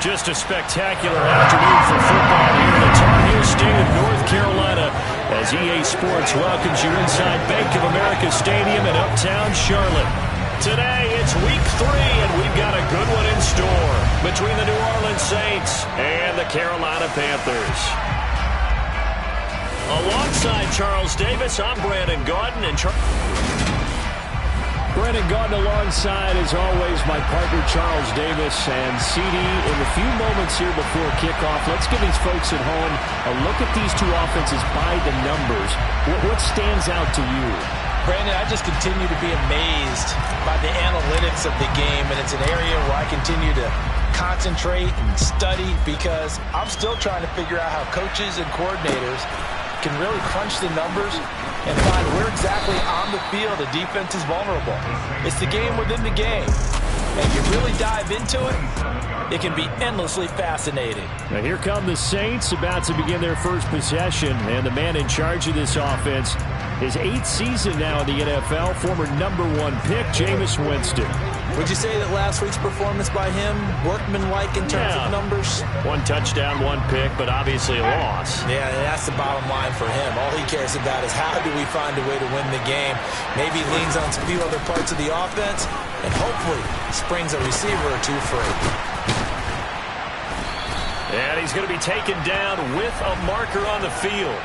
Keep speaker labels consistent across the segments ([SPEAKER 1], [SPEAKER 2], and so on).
[SPEAKER 1] Just a spectacular afternoon for football here in the Tar Heel state of North Carolina as EA Sports welcomes you inside Bank of America Stadium in uptown Charlotte. Today, it's week 3, and we've got a good one in store between the New Orleans Saints and the Carolina Panthers. Alongside Charles Davis, I'm Brandon Gaudin. And
[SPEAKER 2] Brandon Gaudin alongside, as always, my partner Charles Davis. And CD, in the few moments here before kickoff, let's give these folks at home a look at these two offenses by the numbers. What stands out to you?
[SPEAKER 3] Brandon, I just continue to be amazed by the analytics of the game, and it's an area where I continue to concentrate and study because I'm still trying to figure out how coaches and coordinators can really crunch the numbers and find where exactly on the field a defense is vulnerable. It's the game within the game. And you really dive into it, it can be endlessly fascinating.
[SPEAKER 2] Now here come the Saints about to begin their first possession, and the man in charge of this offense, his 8th season now in the NFL, former #1 pick, Jameis Winston.
[SPEAKER 3] Would you say that last week's performance by him, workmanlike in terms of numbers?
[SPEAKER 1] 1 touchdown, 1 pick, but obviously a loss.
[SPEAKER 3] Yeah, that's the bottom line for him. All he cares about is how do we find a way to win the game. Maybe leans on a few other parts of the offense, and hopefully springs a receiver or two free.
[SPEAKER 1] And he's going to be taken down with a marker on the field.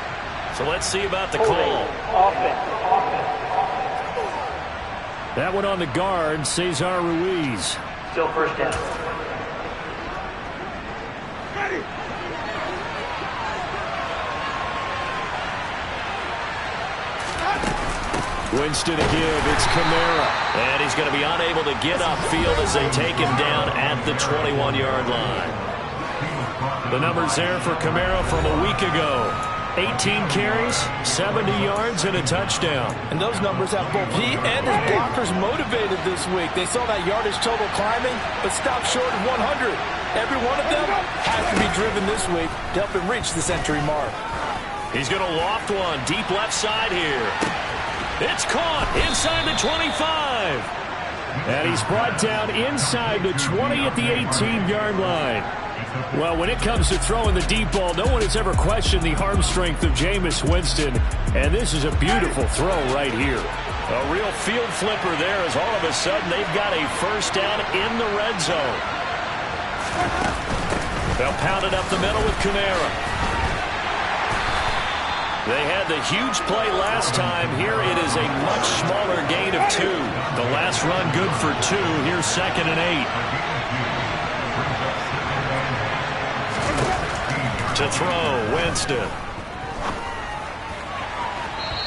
[SPEAKER 1] So let's see about the call.
[SPEAKER 2] That one on the guard, Cesar Ruiz.
[SPEAKER 4] Still first down. Ready.
[SPEAKER 2] Winston to give. It's Kamara.
[SPEAKER 1] And he's going to be unable to get upfield as they take him down at the 21-yard line. The numbers there for Kamara from a week ago. 18 carries, 70 yards, and a touchdown.
[SPEAKER 3] And those numbers have both he and his blockers motivated this week. They saw that yardage total climbing, but stopped short of 100. Every one of them has to be driven this week to help him reach the century mark.
[SPEAKER 1] He's going to loft one deep left side here. It's caught inside the 25.
[SPEAKER 2] And he's brought down inside the 20 at the 18-yard line. Well, when it comes to throwing the deep ball, no one has ever questioned the arm strength of Jameis Winston. And this is a beautiful throw right here.
[SPEAKER 1] A real field flipper there as all of a sudden they've got a first down in the red zone. They'll pound it up the middle with Kamara. They had the huge play last time. Here it is a much smaller gain of 2. The last run good for 2. Here's 2nd and 8. To throw, Winston.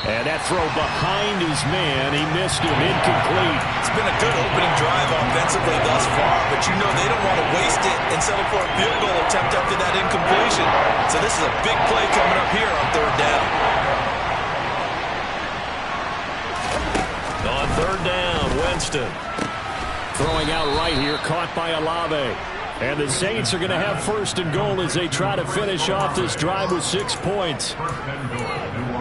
[SPEAKER 2] And that throw behind his man, he missed him, incomplete.
[SPEAKER 3] It's been a good opening drive offensively thus far, but you know they don't want to waste it and settle for a field goal attempt after that incompletion. So this is a big play coming up here on 3rd down.
[SPEAKER 1] On 3rd down, Winston.
[SPEAKER 2] Throwing out right here, caught by Olave. And the Saints are going to have 1st and goal as they try to finish off this drive with 6 points.
[SPEAKER 3] All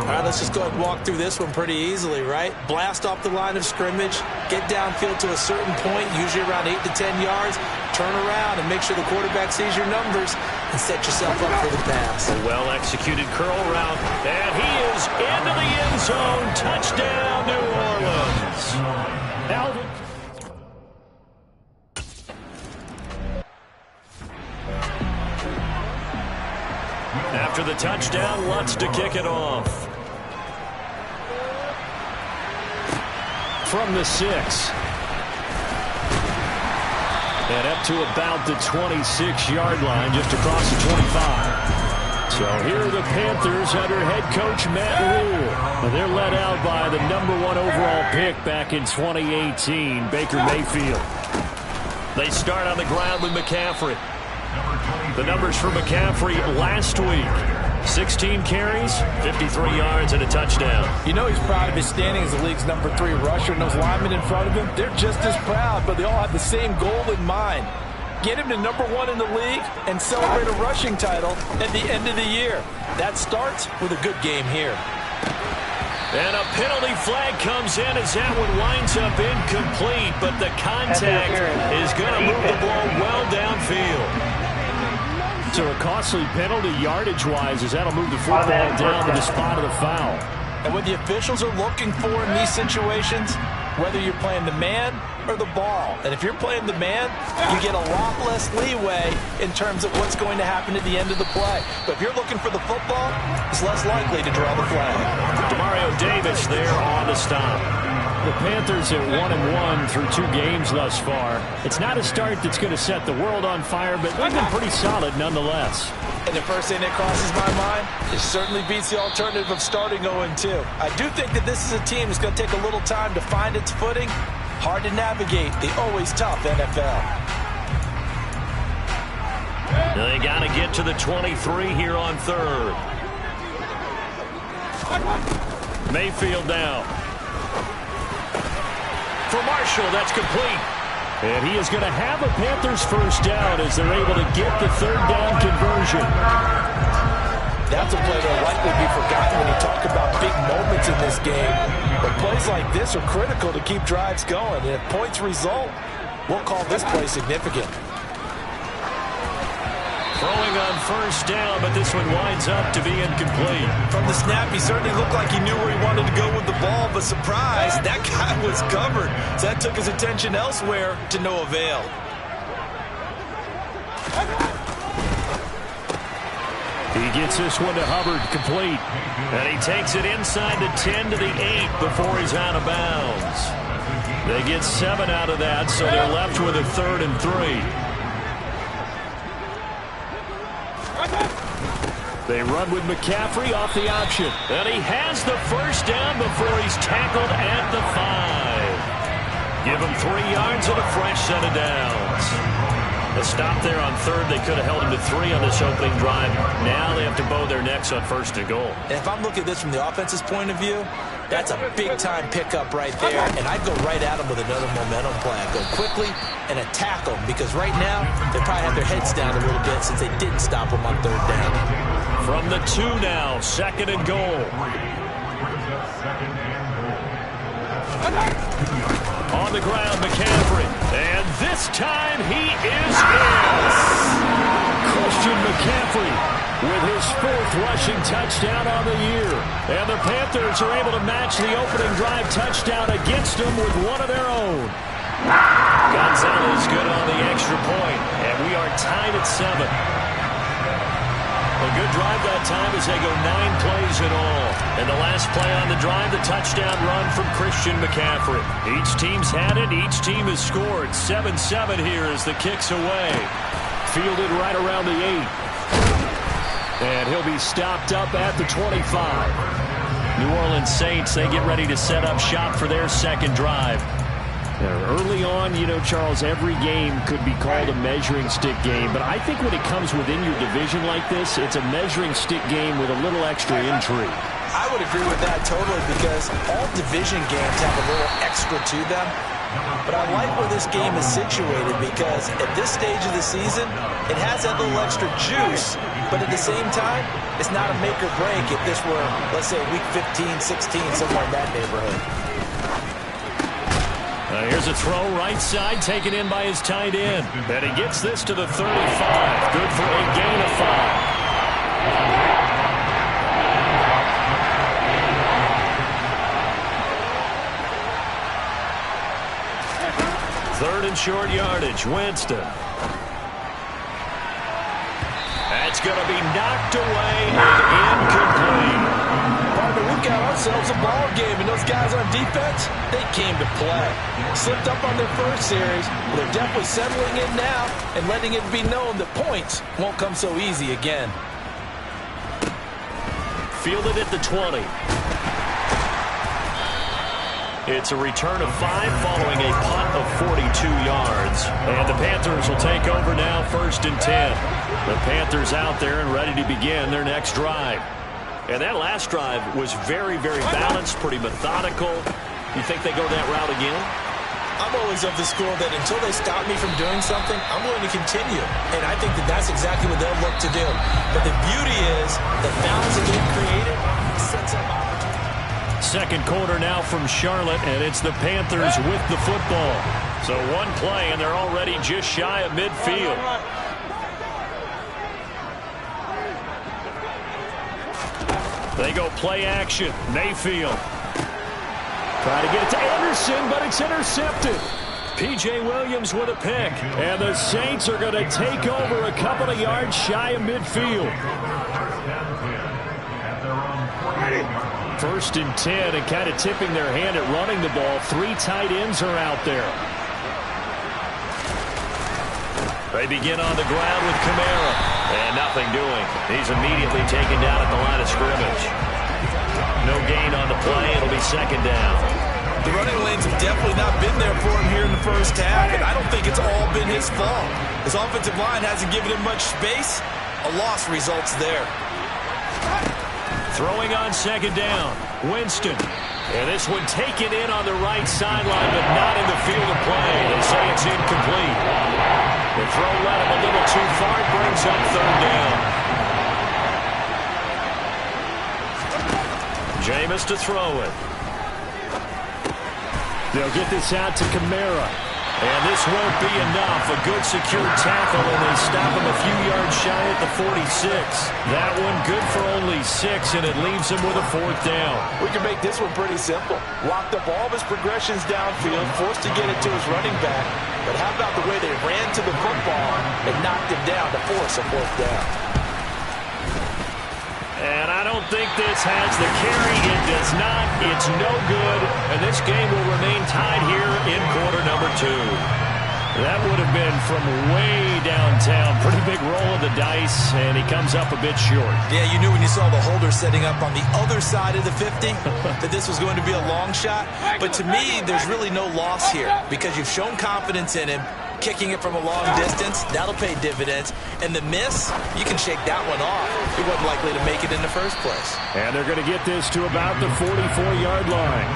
[SPEAKER 3] right, let's just go ahead and walk through this one pretty easily, right? Blast off the line of scrimmage, get downfield to a certain point, usually around 8 to 10 yards, turn around and make sure the quarterback sees your numbers and set yourself up for the pass.
[SPEAKER 1] A well-executed curl route, and he is into the end zone. Touchdown, New Orleans. Alvin. After the touchdown, Lutz to kick it off.
[SPEAKER 2] From the 6. And up to about the 26-yard line, just across the 25. So here are the Panthers under head coach Matt Rule. And they're led out by the #1 overall pick back in 2018, Baker Mayfield.
[SPEAKER 1] They start on the ground with McCaffrey. The numbers for McCaffrey last week. 16 carries, 53 yards, and a touchdown.
[SPEAKER 3] You know he's proud of his standing as the league's #3 rusher, and those linemen in front of him, they're just as proud, but they all have the same goal in mind. Get him to #1 in the league and celebrate a rushing title at the end of the year. That starts with a good game here.
[SPEAKER 1] And a penalty flag comes in as that one winds up incomplete, but the contact is going to move the ball well downfield.
[SPEAKER 2] So a costly penalty yardage-wise as that'll move the football down to the spot of the foul.
[SPEAKER 3] And what the officials are looking for in these situations, whether you're playing the man or the ball. And if you're playing the man, you get a lot less leeway in terms of what's going to happen at the end of the play. But if you're looking for the football, it's less likely to draw the flag.
[SPEAKER 1] Demario Davis there on the stop.
[SPEAKER 2] The Panthers at 1-1 through 2 games thus far. It's not a start that's going to set the world on fire, but they've been pretty solid nonetheless.
[SPEAKER 3] And the first thing that crosses my mind, it certainly beats the alternative of starting 0-2. I do think that this is a team that's going to take a little time to find its footing. Hard to navigate the always tough NFL.
[SPEAKER 1] They got to get to the 23 here on third. Mayfield now. For Marshall, that's complete.
[SPEAKER 2] And he is going to have a Panthers first down as they're able to get the third down conversion.
[SPEAKER 3] That's a play that will likely be forgotten when you talk about big moments in this game. But plays like this are critical to keep drives going. And if points result, we'll call this play significant.
[SPEAKER 1] Throwing on first down, but this one winds up to be incomplete.
[SPEAKER 3] From the snap, he certainly looked like he knew where he wanted to go with the ball, but surprise, that guy was covered. So that took his attention elsewhere to no avail.
[SPEAKER 2] He gets this one to Hubbard, complete.
[SPEAKER 1] And he takes it inside the 10 to the 8 before he's out of bounds. They get 7 out of that, so they're left with a 3rd and 3.
[SPEAKER 2] They run with McCaffrey off the option.
[SPEAKER 1] And he has the first down before he's tackled at the 5. Give him 3 yards and a fresh set of downs. A stop there on third. They could have held him to 3 on this opening drive. Now they have to bow their necks on 1st and goal.
[SPEAKER 3] And if I'm looking at this from the offense's point of view, that's a big-time pickup right there. And I'd go right at him with another momentum play. I'd go quickly and attack them because right now they probably have their heads down a little bit since they didn't stop him on 3rd down.
[SPEAKER 1] From the 2 now, 2nd and goal. On the ground, McCaffrey. And this time he is in.
[SPEAKER 2] Christian McCaffrey with his 4th rushing touchdown on the year.
[SPEAKER 1] And the Panthers are able to match the opening drive touchdown against them with one of their own. Gonzalez good on the extra point, and we are tied at 7. A good drive that time as they go 9 plays in all. And the last play on the drive, the touchdown run from Christian McCaffrey. Each team's had it. Each team has scored. 7-7 here as the kick's away.
[SPEAKER 2] Fielded right around the 8. And he'll be stopped up at the 25.
[SPEAKER 1] New Orleans Saints, they get ready to set up shop for their 2nd drive.
[SPEAKER 2] Early on, you know, Charles, every game could be called a measuring stick game. But I think when it comes within your division like this, it's a measuring stick game with a little extra intrigue.
[SPEAKER 3] I would agree with that totally because all division games have a little extra to them. But I like where this game is situated because at this stage of the season, it has that little extra juice. But at the same time, it's not a make or break if this were, let's say, week 15, 16, somewhere in that neighborhood.
[SPEAKER 1] Here's a throw right side taken in by his tight end. And he gets this to the 35. Good for a gain of 5. 3rd and short yardage, Winston. That's going to be knocked away and incomplete.
[SPEAKER 3] We got ourselves a ball game, and those guys on defense, they came to play. Slipped up on their first series, but they're definitely settling in now and letting it be known that points won't come so easy again.
[SPEAKER 1] Fielded at the 20. It's a return of 5 following a punt of 42 yards. And the Panthers will take over now 1st and 10. The Panthers out there and ready to begin their next drive. And that last drive was very, very balanced, pretty methodical. You think they go that route again?
[SPEAKER 3] I'm always of the school that until they stop me from doing something, I'm going to continue. And I think that that's exactly what they'll look to do. But the beauty is the balance that they've created sets up opportunity.
[SPEAKER 1] 2nd quarter now from Charlotte, and it's the Panthers with the football. So one play, and they're already just shy of midfield. They go play action. Mayfield. Try to get it to Anderson, but it's intercepted. P.J. Williams with a pick. And the Saints are going to take over a couple of yards shy of midfield. First and 10, and kind of tipping their hand at running the ball. 3 tight ends are out there. They begin on the ground with Kamara. And nothing doing. He's immediately taken down at the line of scrimmage. No gain on the play. It'll be second down.
[SPEAKER 3] The running lanes have definitely not been there for him here in the first half, and I don't think it's all been his fault. His offensive line hasn't given him much space. A loss results there.
[SPEAKER 1] Throwing on second down. Winston. And this one taken in on the right sideline, but not in the field of play. They say it's incomplete. The throw led him a little too far. It brings up third down. Jameis to throw it. They'll get this out to Kamara. And this won't be enough. A good secure tackle, and they stop him a few yards shy at the 46. That one good for only 6, and it leaves him with a fourth down.
[SPEAKER 3] We can make this one pretty simple. Locked up all of his progressions downfield, forced to get it to his running back. But how about the way they ran to the football and knocked him down to force a fourth down?
[SPEAKER 1] And I don't think this has the carry. It does not. It's no good. And this game will remain tied here in quarter number 2. That would have been from way downtown. Pretty big roll of the dice, and he comes up a bit short.
[SPEAKER 3] Yeah, you knew when you saw the holder setting up on the other side of the 50 that this was going to be a long shot. But to me, there's really no loss here because you've shown confidence in him. Kicking it from a long distance, that'll pay dividends. And the miss, you can shake that one off. He wasn't likely to make it in the first place.
[SPEAKER 1] And they're going to get this to about the 44-yard line.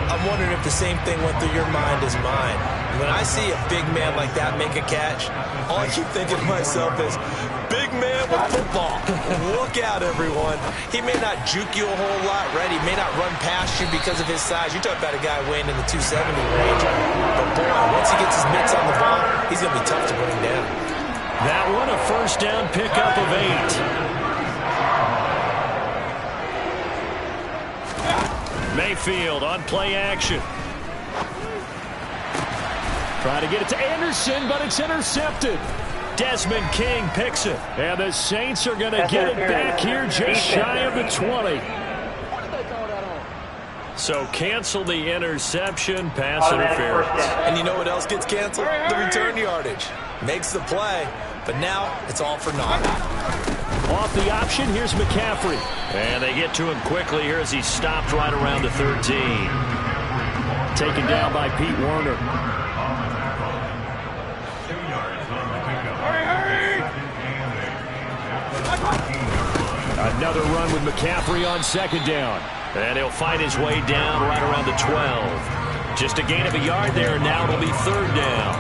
[SPEAKER 3] I'm wondering if the same thing went through your mind as mine. When I see a big man like that make a catch, all I keep thinking to myself is, big man with football. Look out, everyone. He may not juke you a whole lot, right? He may not run past you because of his size. You're talking about a guy weighing in the 270 range. But boy, once he gets his mitts on the ball, he's going to be tough to bring down.
[SPEAKER 1] That one a first down pickup of 8. Mayfield on play action. Try to get it to Anderson, but it's intercepted. Desmond King picks it. And the Saints are going to get it back here just shy of the 20. So cancel the interception, pass interference.
[SPEAKER 3] And you know what else gets canceled? The return yardage. Makes the play, but now it's all for naught.
[SPEAKER 1] Off the option, here's McCaffrey. And they get to him quickly here as he stopped right around the 13. Taken down by Pete Werner. Another run with McCaffrey on second down. And he'll find his way down right around the 12. Just a gain of a yard there, and now it'll be third down.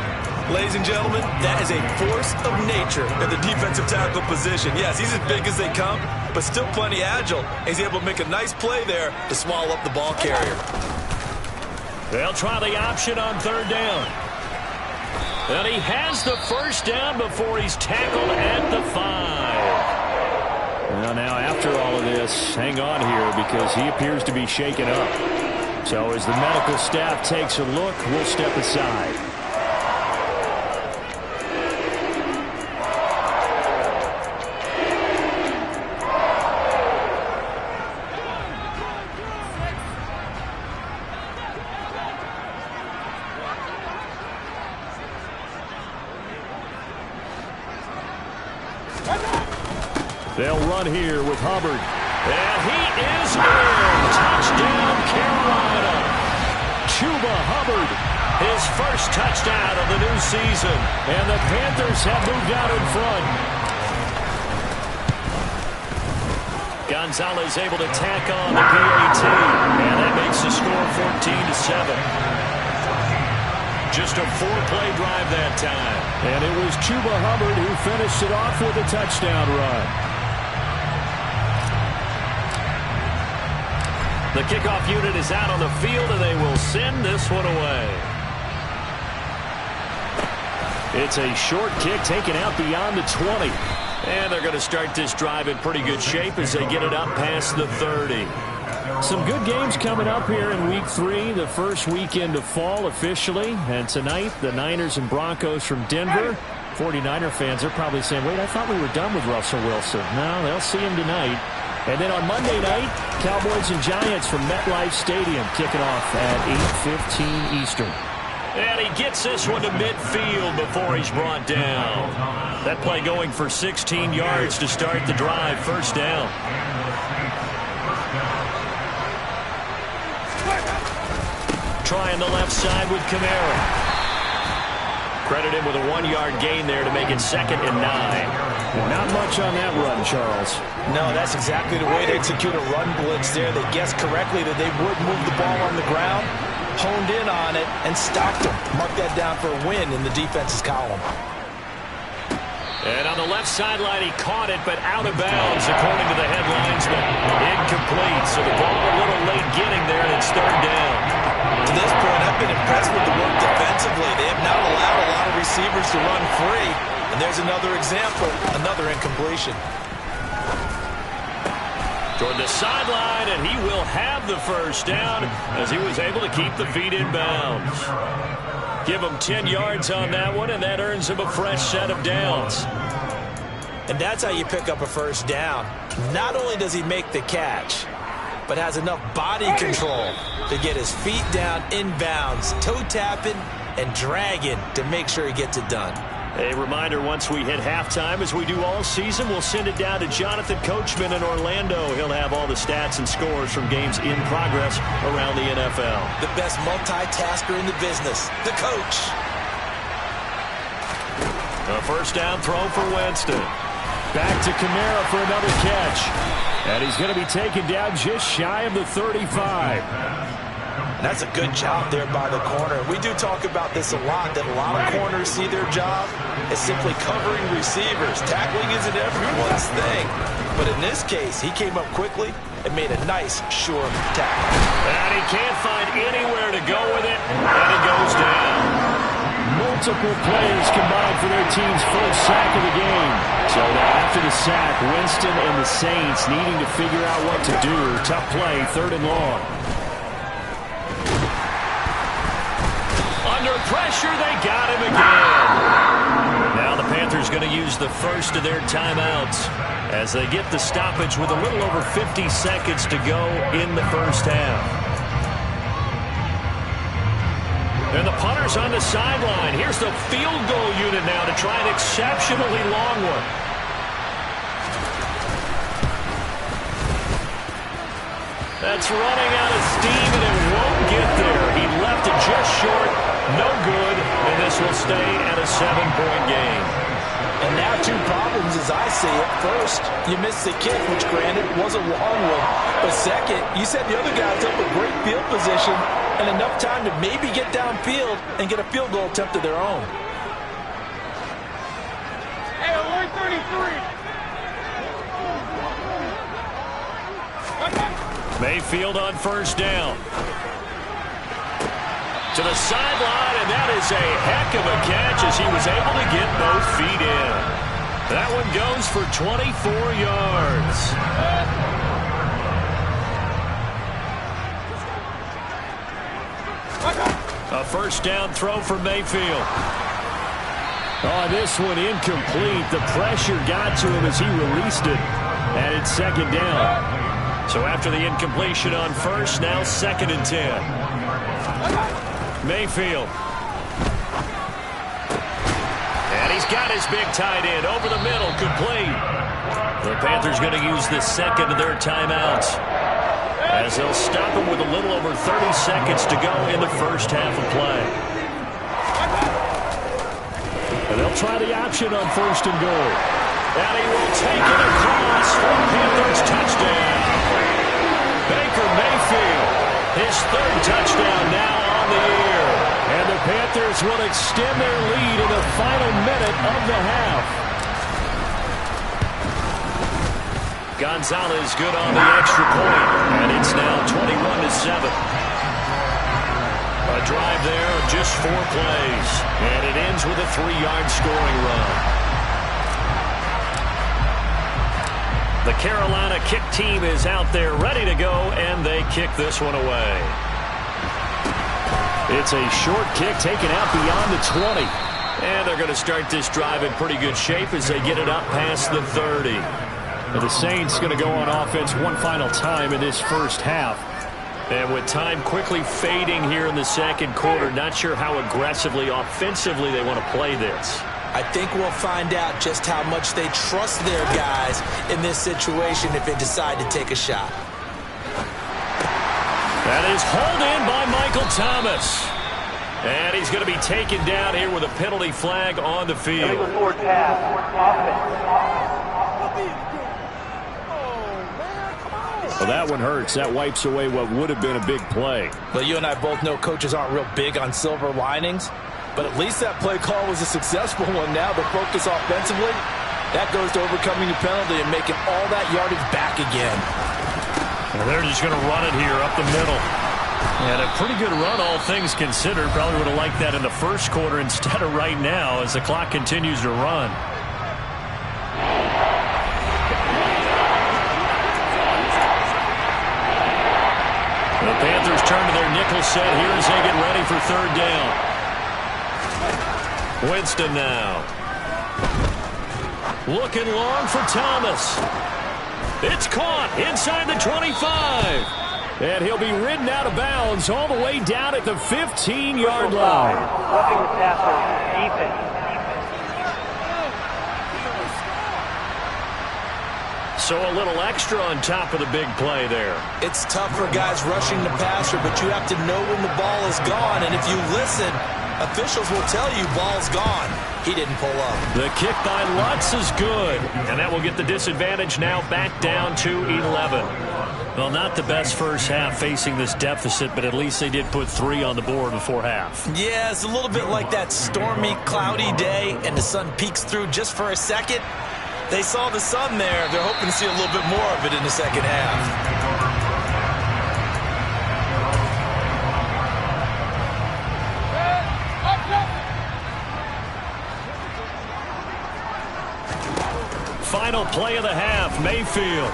[SPEAKER 3] Ladies and gentlemen, that is a force of nature in the defensive tackle position. Yes, he's as big as they come, but still plenty agile. He's able to make a nice play there to swallow up the ball carrier.
[SPEAKER 1] They'll try the option on third down. And he has the first down before he's tackled at the 5. Well, now after all of this, hang on here because he appears to be shaken up. So as the medical staff takes a look, we'll step aside. They'll run here with Hubbard. And he is in. Touchdown, Carolina. Chuba Hubbard, his first touchdown of the new season. And the Panthers have moved out in front. Gonzalez able to tack on the PAT. And that makes the score 14-7. Just a 4-play drive that time. And it was Chuba Hubbard who finished it off with a touchdown run. The kickoff unit is out on the field, and they will send this one away. It's a short kick taken out beyond the 20. And they're going to start this drive in pretty good shape as they get it up past the 30. Some good games coming up here in Week 3, the first weekend of fall officially. And tonight, the Niners and Broncos from Denver. 49er fans are probably saying, wait, I thought we were done with Russell Wilson. No, they'll see him tonight. And then on Monday night, Cowboys and Giants from MetLife Stadium kicking off at 8:15 Eastern. And he gets this one to midfield before he's brought down. That play going for 16 yards to start the drive. First down. Trying the left side with Kamara. Credit him with a 1-yard gain there to make it 2nd and 9. Not much on that run, Charles.
[SPEAKER 3] No, that's exactly the way to execute a run blitz there. They guessed correctly that they would move the ball on the ground, honed in on it, and stopped them. Mark that down for a win in the defense's column.
[SPEAKER 1] And on the left sideline, he caught it, but out of bounds, according to the headlines, but incomplete. So the ball a little late getting there, and it's 3rd down.
[SPEAKER 3] To this point, I've been impressed with the work defensively. They have not allowed a lot of receivers to run free. And there's another example, another incompletion.
[SPEAKER 1] Toward the sideline, and he will have the first down as he was able to keep the feet in bounds. Give him 10 yards on that one, and that earns him a fresh set of downs.
[SPEAKER 3] And that's how you pick up a first down. Not only does he make the catch, but has enough body control to get his feet down inbounds, toe tapping and dragging to make sure he gets it done.
[SPEAKER 1] A reminder, once we hit halftime, as we do all season, we'll send it down to Jonathan Coachman in Orlando. He'll have all the stats and scores from games in progress around the NFL.
[SPEAKER 3] The best multitasker in the business, the coach.
[SPEAKER 1] A first down throw for Winston. Back to Kamara for another catch. And he's going to be taken down just shy of the 35.
[SPEAKER 3] That's a good job there by the corner. We do talk about this a lot, that a lot of corners see their job as simply covering receivers. Tackling isn't everyone's thing. But in this case, he came up quickly and made a nice, sure tackle.
[SPEAKER 1] And he can't find anywhere to go with it, and it goes down. Multiple players combined for their team's first sack of the game. So now after the sack, Winston and the Saints needing to figure out what to do. Tough play, 3rd and long. Under pressure, they got him again. Now the Panthers going to use the first of their timeouts as they get the stoppage with a little over 50 seconds to go in the first half. And the punter's on the sideline. Here's the field goal unit now to try an exceptionally long one. That's running out of steam, and it won't get there. He left it just short. No good, and this will stay at a 7-point game.
[SPEAKER 3] And now 2 problems as I see it. First, you missed the kick, which granted was a long one. But second, you set the other guys up with great field position and enough time to maybe get downfield and get a field goal attempt of their own.
[SPEAKER 4] Hey, 133.
[SPEAKER 1] Mayfield on first down. To the sideline, and that is a heck of a catch as he was able to get both feet in. That one goes for 24 yards. A first down throw for Mayfield. Oh, this one incomplete. The pressure got to him as he released it, and it's 2nd down. So after the incompletion on first, now 2nd and 10. Mayfield. And he's got his big tight end over the middle, complete. The Panthers going to use the second of their timeouts as they'll stop him with a little over 30 seconds to go in the first half of play. And they'll try the option on 1st and goal. And he will take it across for Panthers touchdown. Baker Mayfield, his 3rd touchdown now on the year. And the Panthers will extend their lead in the final minute of the half. Gonzalez good on the extra point, and it's now 21-7. A drive there of just 4 plays. And it ends with a 3-yard scoring run. The Carolina kick team is out there ready to go, and they kick this one away. It's a short kick taken out beyond the 20. And they're going to start this drive in pretty good shape as they get it up past the 30. And the Saints going to go on offense one final time in this first half. And with time quickly fading here in the second quarter, not sure how aggressively, offensively they want to play this.
[SPEAKER 3] I think we'll find out just how much they trust their guys in this situation if they decide to take a shot.
[SPEAKER 1] That is hauled in by Michael Thomas. And he's going to be taken down here with a penalty flag on the field.
[SPEAKER 2] Well, that one hurts. That wipes away what would have been a big play.
[SPEAKER 3] Well, you and I both know coaches aren't real big on silver linings, but at least that play call was a successful one. Now the focus offensively, that goes to overcoming the penalty and making all that yardage back again.
[SPEAKER 1] And they're just going to run it here up the middle. And a pretty good run, all things considered. Probably would have liked that in the first quarter instead of right now as the clock continues to run. The Panthers turn to their nickel set here as they get ready for third down. Winston now. Looking long for Thomas. It's caught inside the 25. And he'll be ridden out of bounds all the way down at the 15-yard line. So a little extra on top of the big play there.
[SPEAKER 3] It's tough for guys rushing the passer, but you have to know when the ball is gone. And if you listen, officials will tell you ball's gone. He didn't pull up.
[SPEAKER 1] The kick by Lutz is good. And that will get the disadvantage now back down to 11. Well, not the best first half facing this deficit, but at least they did put 3 on the board before half.
[SPEAKER 3] Yeah, it's a little bit like that stormy, cloudy day, and the sun peeks through just for a second. They saw the sun there. They're hoping to see a little bit more of it in the second half.
[SPEAKER 1] Final play of the half, Mayfield.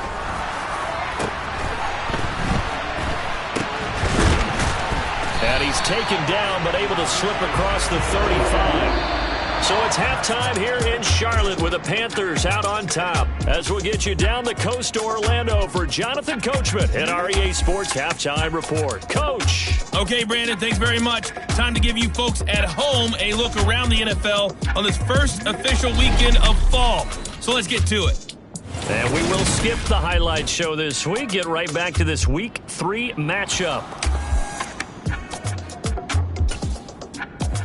[SPEAKER 1] And he's taken down, but able to slip across the 35. So it's halftime here in Charlotte with the Panthers out on top. As we'll get you down the coast to Orlando for Jonathan Coachman at our EA Sports Halftime Report. Coach.
[SPEAKER 5] Okay, Brandon, thanks very much. Time to give you folks at home a look around the NFL on this first official weekend of fall. So let's get to it.
[SPEAKER 1] And we will skip the highlight show this week. Get right back to this Week 3 matchup.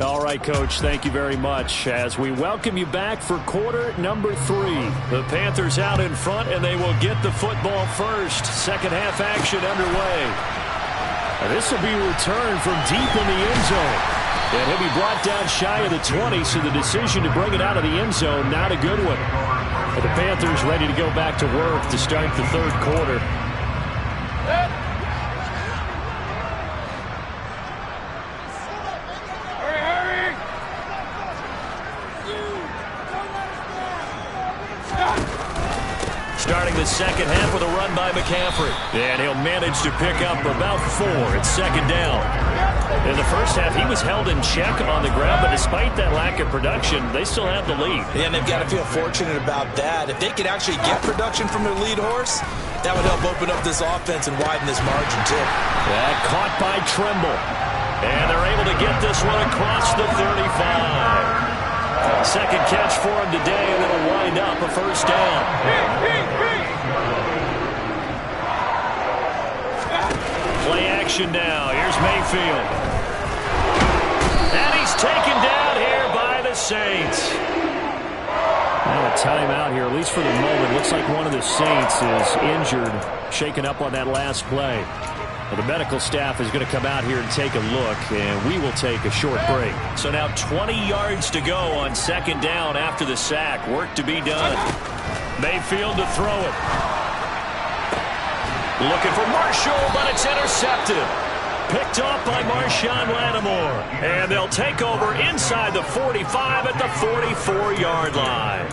[SPEAKER 1] All right, Coach, thank you very much as we welcome you back for quarter number 3. The Panthers out in front, and they will get the football first. Second half action underway. This will be returned from deep in the end zone. And he'll be brought down shy of the 20, so the decision to bring it out of the end zone, not a good one. But the Panthers ready to go back to work to start the third quarter. Starting the second half with a run by McCaffrey. And he'll manage to pick up about 4 at second down. In the first half, he was held in check on the ground, but despite that lack of production, they still have the lead.
[SPEAKER 3] Yeah, and they've got to feel fortunate about that. If they could actually get production from their lead horse, that would help open up this offense and widen this margin, too.
[SPEAKER 1] That caught by Trimble. And they're able to get this one across the 35. Second catch for him today, and it'll wind up a first down. Play action now. Here's Mayfield. And he's taken down here by the Saints. Now a timeout here, at least for the moment. Looks like one of the Saints is injured, shaken up on that last play. Well, the medical staff is going to come out here and take a look, and we will take a short break. So now 20 yards to go on second down after the sack. Work to be done. Mayfield to throw it. Looking for Marshall, but it's intercepted. picked off by Marshawn Lattimore. And they'll take over inside the 45 at the 44-yard line.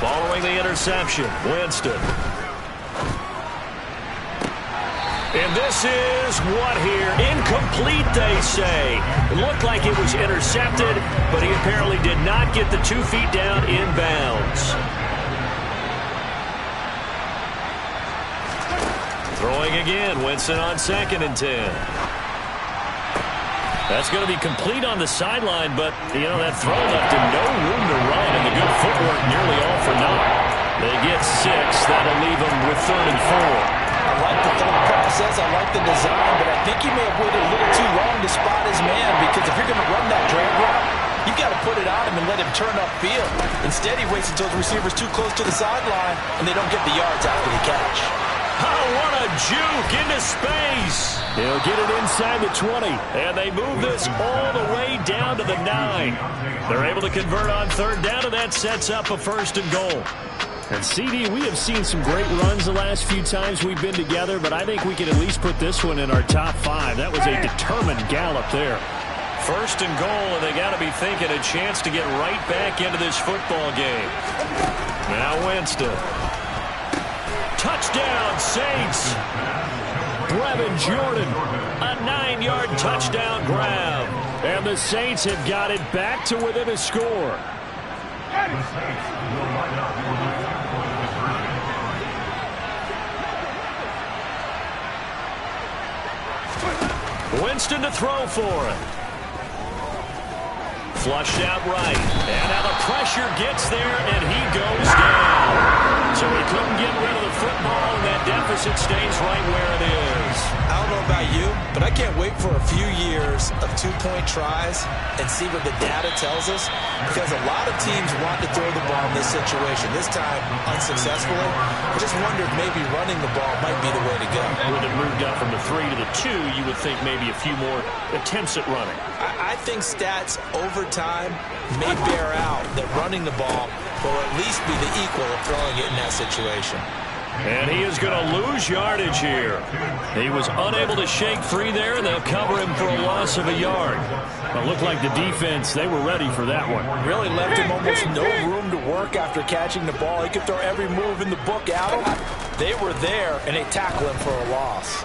[SPEAKER 1] Following the interception, Winston. And this is what here? Incomplete, they say. It looked like it was intercepted, but he apparently did not get the 2 feet down in bounds. Throwing again, Winston on 2nd and 10. That's going to be complete on the sideline, but, you know, that throw left him no room to run, and the good footwork nearly all for naught. They get 6. That'll leave them with 3rd and 4.
[SPEAKER 3] I like the thought process. I like the design, but I think he may have waited a little too long to spot his man, because if you're going to run that drag route, you've got to put it on him and let him turn upfield. Instead, he waits until the receiver's too close to the sideline, and they don't get the yards after the catch.
[SPEAKER 1] Oh, what a juke into space. He'll get it inside the 20, and they move this all the way down to the 9. They're able to convert on 3rd down, and that sets up a 1st and goal. And CD, we have seen some great runs the last few times we've been together, but I think we can at least put this one in our top 5. That was a determined gallop there. 1st and goal, and they got to be thinking a chance to get right back into this football game. Now Winston. Touchdown, Saints. Brevin Jordan, a 9-yard touchdown grab. And the Saints have got it back to within a score. Winston to throw for it. Flushed out right. And now the pressure gets there, and he goes down. So he couldn't get rid of the football, and that deficit stays right where it is.
[SPEAKER 3] I don't know about you, but I can't wait for a few years of 2-point tries and see what the data tells us, because a lot of teams want to throw the ball in this situation. This time, unsuccessfully. I just wonder if maybe running the ball might be the way to go.
[SPEAKER 1] With it moved up from the 3 to the 2, you would think maybe a few more attempts at running.
[SPEAKER 3] I think stats over time may bear out that running the ball will at least be the equal of throwing it in that situation.
[SPEAKER 1] And he is going to lose yardage here. He was unable to shake free there, and they'll cover him for a loss of a yard. It looked like the defense, they were ready for that one.
[SPEAKER 3] Really left him almost no room to work after catching the ball. He could throw every move in the book at him. They were there, and they tackle him for a loss.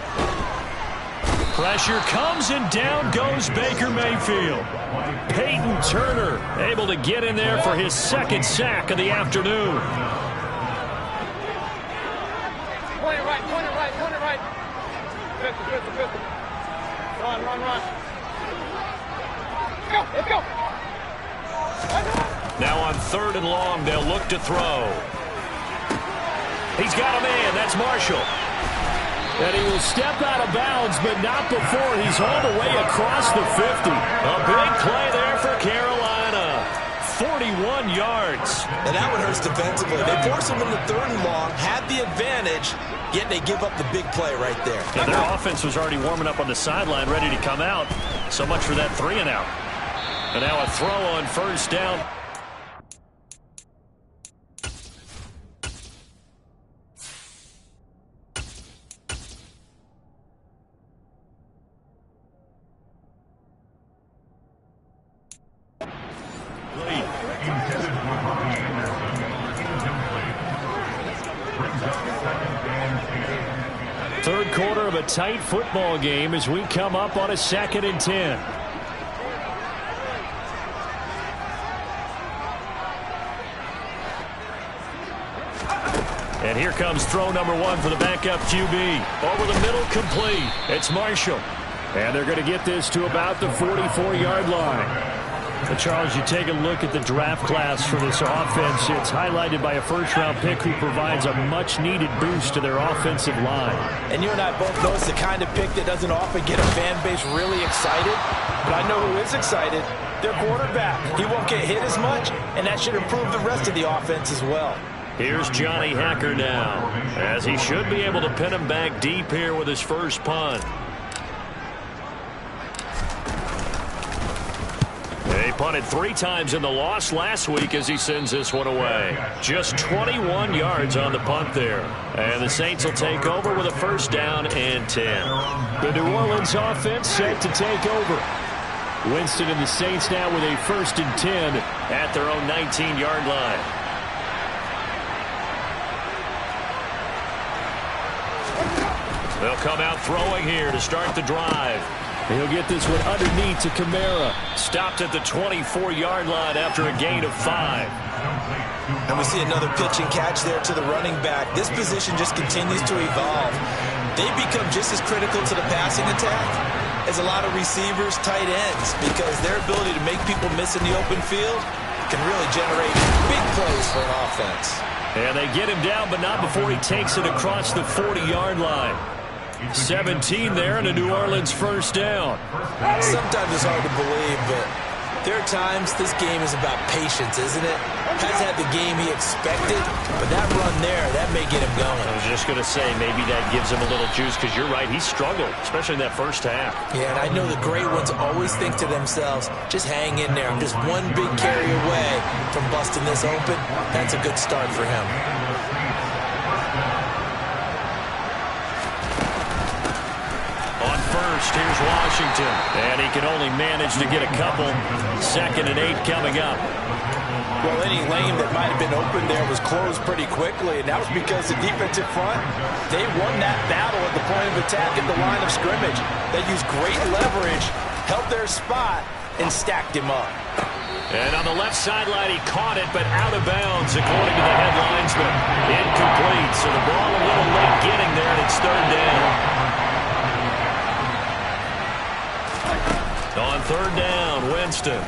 [SPEAKER 1] Pressure comes, and down goes Baker Mayfield. Peyton Turner able to get in there for his 2nd sack of the afternoon.
[SPEAKER 4] Point it right, point it right, point it right. Pistol. Run. Let's go.
[SPEAKER 1] Now on 3rd and long, they'll look to throw. He's got a man. That's Marshall. And he will step out of bounds, but not before he's all the way across the 50. A big play there for Carolina. 41 yards.
[SPEAKER 3] And that one hurts defensively. They force him into 3rd and long, had the advantage, yet they give up the big play right there.
[SPEAKER 1] And their offense was already warming up on the sideline, ready to come out. So much for that 3 and out. And now a throw on 1st down. Third quarter of a tight football game as we come up on a 2nd and 10. And here comes throw number 1 for the backup QB. Over the middle, complete. It's Marshall. And they're going to get this to about the 44-yard line. But Charles, you take a look at the draft class for this offense. It's highlighted by a 1st-round pick who provides a much-needed boost to their offensive line.
[SPEAKER 3] And you and I both know it's the kind of pick that doesn't often get a fan base really excited. But I know who is excited. Their quarterback. He won't get hit as much, and that should improve the rest of the offense as well.
[SPEAKER 1] Here's Johnny Hacker now, as he should be able to pin him back deep here with his first punt. They punted 3 times in the loss last week as he sends this one away. Just 21 yards on the punt there. And the Saints will take over with a first down and 10.
[SPEAKER 2] The New Orleans offense set to take over. Winston and the Saints now with a 1st and 10
[SPEAKER 1] at their own 19-yard line. They'll come out throwing here to start the drive.
[SPEAKER 2] He'll get this one underneath to Kamara.
[SPEAKER 1] Stopped at the 24-yard line after a gain of 5.
[SPEAKER 3] And we see another pitch and catch there to the running back. This position just continues to evolve. They become just as critical to the passing attack as a lot of receivers, tight ends, because their ability to make people miss in the open field can really generate big plays for an offense.
[SPEAKER 1] And they get him down, but not before he takes it across the 40-yard line. 17 there and a New Orleans first down.
[SPEAKER 3] Sometimes it's hard to believe, but there are times this game is about patience, isn't it? Has had the game he expected, but that run there, that may get him going.
[SPEAKER 1] I was just going to say, maybe that gives him a little juice, because you're right, he struggled, especially in that first half.
[SPEAKER 3] Yeah, and I know the great ones always think to themselves, just hang in there. I'm just one big carry away from busting this open. That's a good start for him.
[SPEAKER 1] First, here's Washington, and he can only manage to get a couple. 2nd and 8 coming up.
[SPEAKER 3] Well, any lane that might have been open there was closed pretty quickly, and that was because the defensive front, they won that battle at the point of attack at the line of scrimmage. They used great leverage, held their spot, and stacked him up.
[SPEAKER 1] And on the left sideline, he caught it, but out of bounds, according to the head linesman. Incomplete, so the ball a little late getting there, and it's 3rd down. On 3rd down, Winston.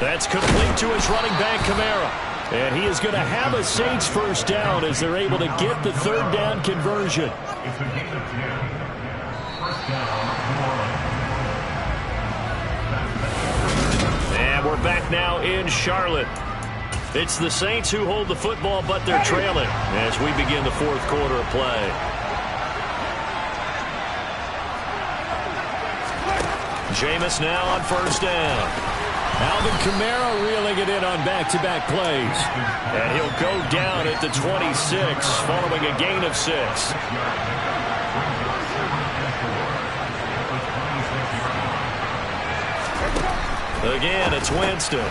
[SPEAKER 1] That's complete to his running back, Kamara. And he is going to have a Saints first down as they're able to get the 3rd down conversion. And we're back now in Charlotte. It's the Saints who hold the football, but they're trailing as we begin the 4th quarter of play. Jameis now on first down.
[SPEAKER 2] Alvin Kamara reeling it in on back-to-back plays.
[SPEAKER 1] And he'll go down at the 26 following a gain of 6. Again, it's Winston.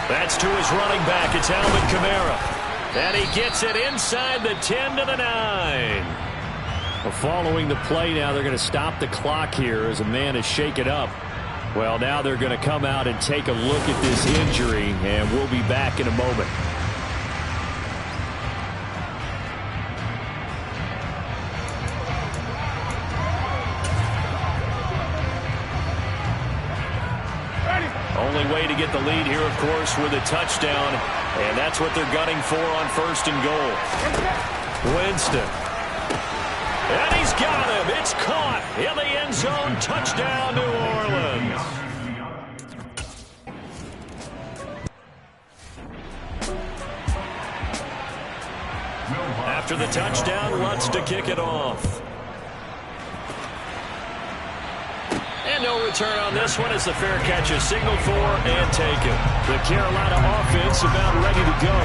[SPEAKER 1] That's to his running back. It's Alvin Kamara. And he gets it inside the 10 to the 9.
[SPEAKER 2] Well, following the play now, they're going to stop the clock here as a man is shaken up. Well, now they're going to come out and take a look at this injury, and we'll be back in a moment.
[SPEAKER 1] Only way to get the lead here, of course, with a touchdown, and that's what they're gunning for on 1st and goal. Winston. And he's got him. It's caught in the end zone. Touchdown, New Orleans. After the touchdown, Lutz to kick it off. And no return on this one as the fair catch is signaled for and taken. The Carolina offense about ready to go.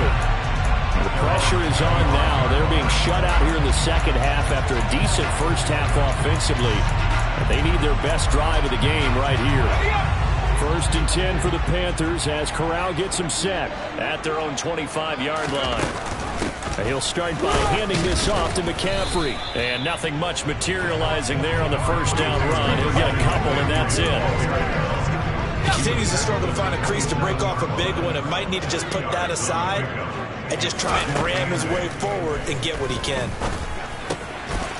[SPEAKER 1] The pressure is on now. They're being shut out here in the 2nd half after a decent first half offensively. But they need their best drive of the game right here. 1st and 10 for the Panthers as Corral gets them set at their own 25-yard line. And he'll start by handing this off to McCaffrey. And nothing much materializing there on the first down run. He'll get a couple, and that's it.
[SPEAKER 3] He continues to struggle to find a crease to break off a big one. It might need to just put that aside and just try and ram his way forward and get what he can.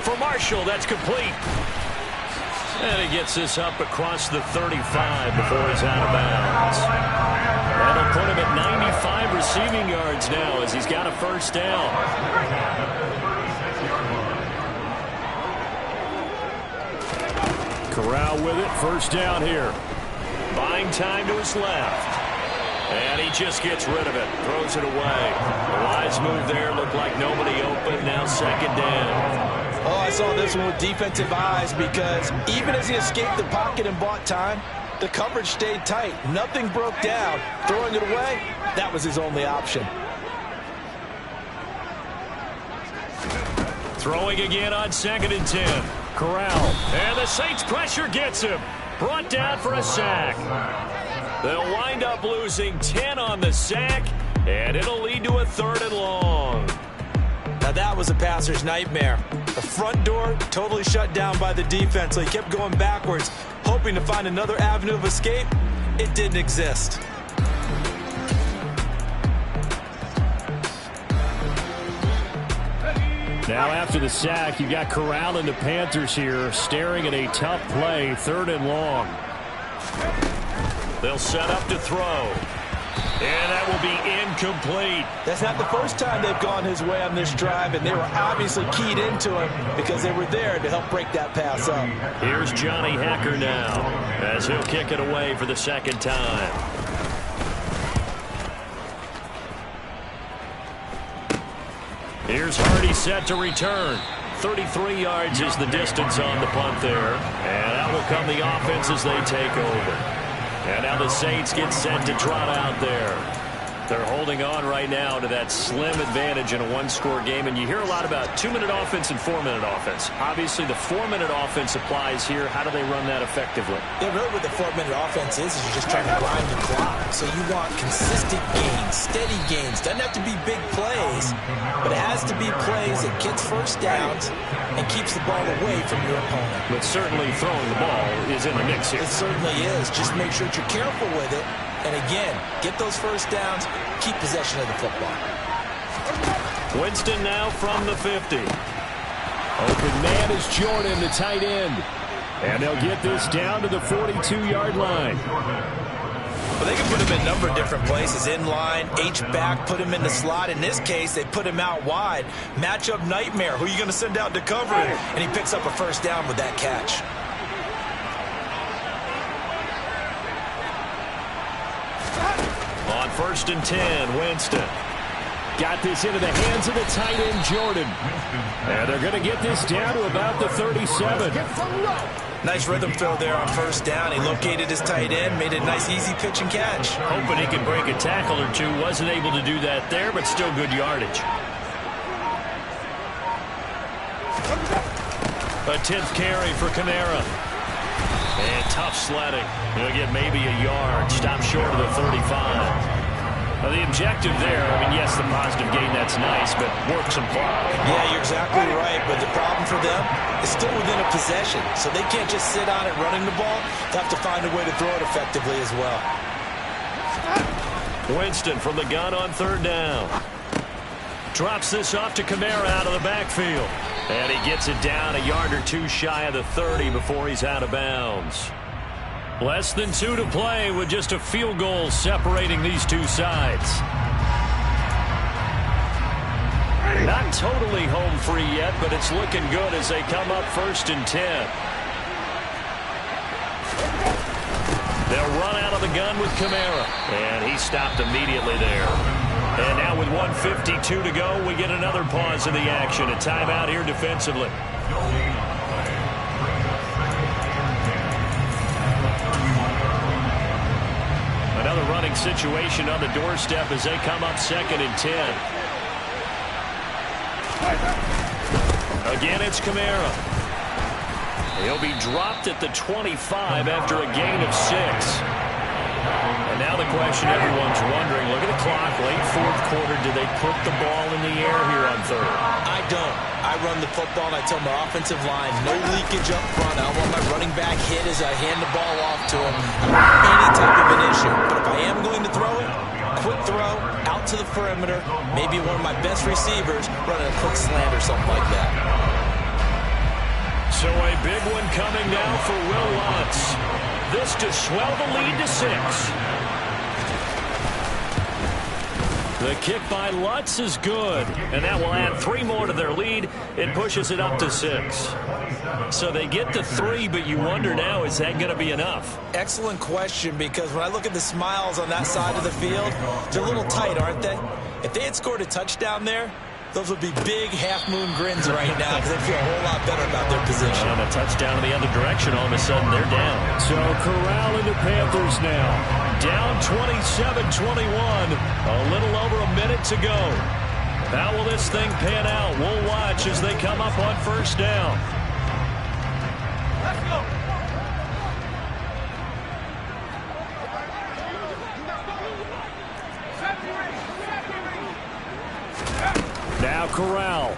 [SPEAKER 1] For Marshall, that's complete. And he gets this up across the 35 before he's out of bounds. That'll put him at 95 receiving yards now as he's got a first down. Corral with it, first down here. Buying time to his left. And he just gets rid of it, throws it away. A wise move there, looked like nobody open, now second down.
[SPEAKER 3] Oh, I saw this one with defensive eyes because even as he escaped the pocket and bought time, the coverage stayed tight. Nothing broke down. Throwing it away, that was his only option.
[SPEAKER 1] Throwing again on 2nd and 10. Corral. And the Saints pressure gets him. Brought down for a sack. They'll wind up losing 10 on the sack, and it'll lead to a 3rd and long.
[SPEAKER 3] Now that was a passer's nightmare. The front door totally shut down by the defense, so he kept going backwards, hoping to find another avenue of escape. It didn't exist.
[SPEAKER 1] Now after the sack, you've got Corral and the Panthers here staring at a tough play, 3rd and long. They'll set up to throw. And that will be incomplete.
[SPEAKER 3] That's not the first time they've gone his way on this drive, and they were obviously keyed into him because they were there to help break that pass up.
[SPEAKER 1] Here's Johnny Hacker now as he'll kick it away for the 2nd time. Here's Hardy set to return. 33 yards is the distance on the punt there. And that will come the offense as they take over. And now the Saints get set to trot out there. They're holding on right now to that slim advantage in a one-score game. And you hear a lot about 2-minute offense and 4-minute offense. Obviously, the 4-minute offense applies here. How do they run that effectively?
[SPEAKER 3] Yeah, really what the 4-minute offense is you're just trying to grind the clock. So you want consistent gains, steady gains. Doesn't have to be big plays, but it has to be plays that gets first downs and keeps the ball away from your opponent.
[SPEAKER 1] But certainly throwing the ball is in the mix here.
[SPEAKER 3] It certainly is. Just make sure that you're careful with it. And again, get those first downs, keep possession of the football.
[SPEAKER 1] Winston now from the 50. Open man is Jordan, the tight end. And they'll get this down to the 42-yard line.
[SPEAKER 3] Well, they can put him in a number of different places. In line, H-back, put him in the slot. In this case, they put him out wide. Matchup nightmare. Who are you going to send out to cover him? And he picks up a first down with that catch.
[SPEAKER 1] On 1st and 10, Winston. Got this into the hands of the tight end, Jordan. And they're going to get this down to about the 37.
[SPEAKER 3] Nice rhythm fill there on first down. He located his tight end, made a nice easy pitch and catch.
[SPEAKER 1] Hoping he could break a tackle or two. Wasn't able to do that there, but still good yardage. A 10th carry for Kamara. And tough sledding. He'll get maybe a yard. Stop short of the 35. Well, the objective there, I mean, yes, the positive gain, that's nice, but work some clock.
[SPEAKER 3] Yeah, you're exactly right, but the problem for them is still within a possession, so they can't just sit on it running the ball. They have to find a way to throw it effectively as well.
[SPEAKER 1] Winston from the gun on 3rd down. Drops this off to Kamara out of the backfield. And he gets it down a yard or two shy of the 30 before he's out of bounds. Less than 2 to play with just a field goal separating these two sides. Not totally home free yet, but it's looking good as they come up 1st and 10. They'll run out of the gun with Kamara. And he stopped immediately there. And now with 1:52 to go, we get another pause in the action. A timeout here defensively. Another running situation on the doorstep as they come up 2nd and 10. Again, it's Kamara. He'll be dropped at the 25 after a gain of 6. And now the question everyone's wondering, look at the clock, late 4th quarter, do they put the ball in the air here on 3rd?
[SPEAKER 3] I don't. I run the football and I tell my offensive line, no leakage up front. I want my running back hit as I hand the ball off to him. I don't want any type of an issue. But if I am going to throw it, quick throw, out to the perimeter, maybe one of my best receivers running a quick slant or something like that.
[SPEAKER 1] So a big one coming now for Will Lutz. This to swell the lead to 6. The kick by Lutz is good, and that will add 3 more to their lead. It pushes it up to 6. So they get to 3, but you wonder now, is that going to be enough?
[SPEAKER 3] Excellent question, because when I look at the smiles on that side of the field, they're a little tight, aren't they? If they had scored a touchdown there, those would be big half-moon grins right now because they feel a whole lot better about their position.
[SPEAKER 1] And a touchdown in the other direction, all of a sudden they're down.
[SPEAKER 2] So corral in the Panthers now.
[SPEAKER 1] Down 27-21. A little over a minute to go. How will this thing pan out? We'll watch as they come up on first down.
[SPEAKER 4] Let's go.
[SPEAKER 2] Now Corral.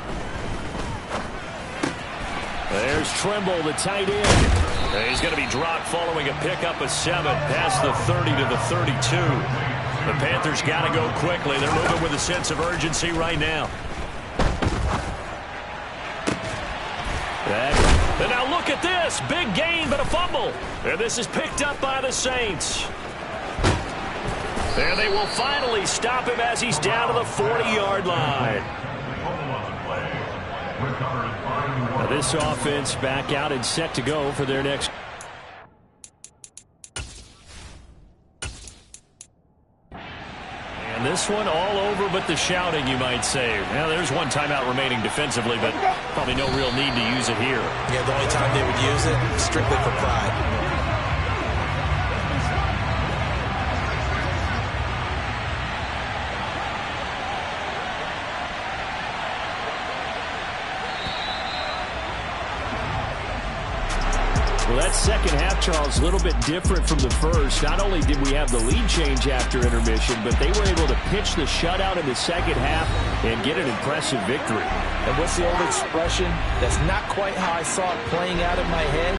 [SPEAKER 2] There's Trimble, the tight end.
[SPEAKER 1] He's going to be dropped following a pickup of 7 past the 30 to the 32. The Panthers got to go quickly. They're moving with a sense of urgency right now. And now look at this. Big gain, but a fumble. And this is picked up by the Saints. And they will finally stop him as he's down to the 40-yard line.
[SPEAKER 2] Now this offense back out and set to go for their next.
[SPEAKER 1] And this one all over but the shouting, you might say. Now there's one timeout remaining defensively, but probably no real need to use it here.
[SPEAKER 3] Yeah, the only time they would use it, strictly for pride.
[SPEAKER 2] Well, that second half, Charles, a little bit different from the first. Not only did we have the lead change after intermission, but they were able to pitch the shutout in the second half and get an impressive victory.
[SPEAKER 3] And what's the old expression? That's not quite how I saw it playing out in my head.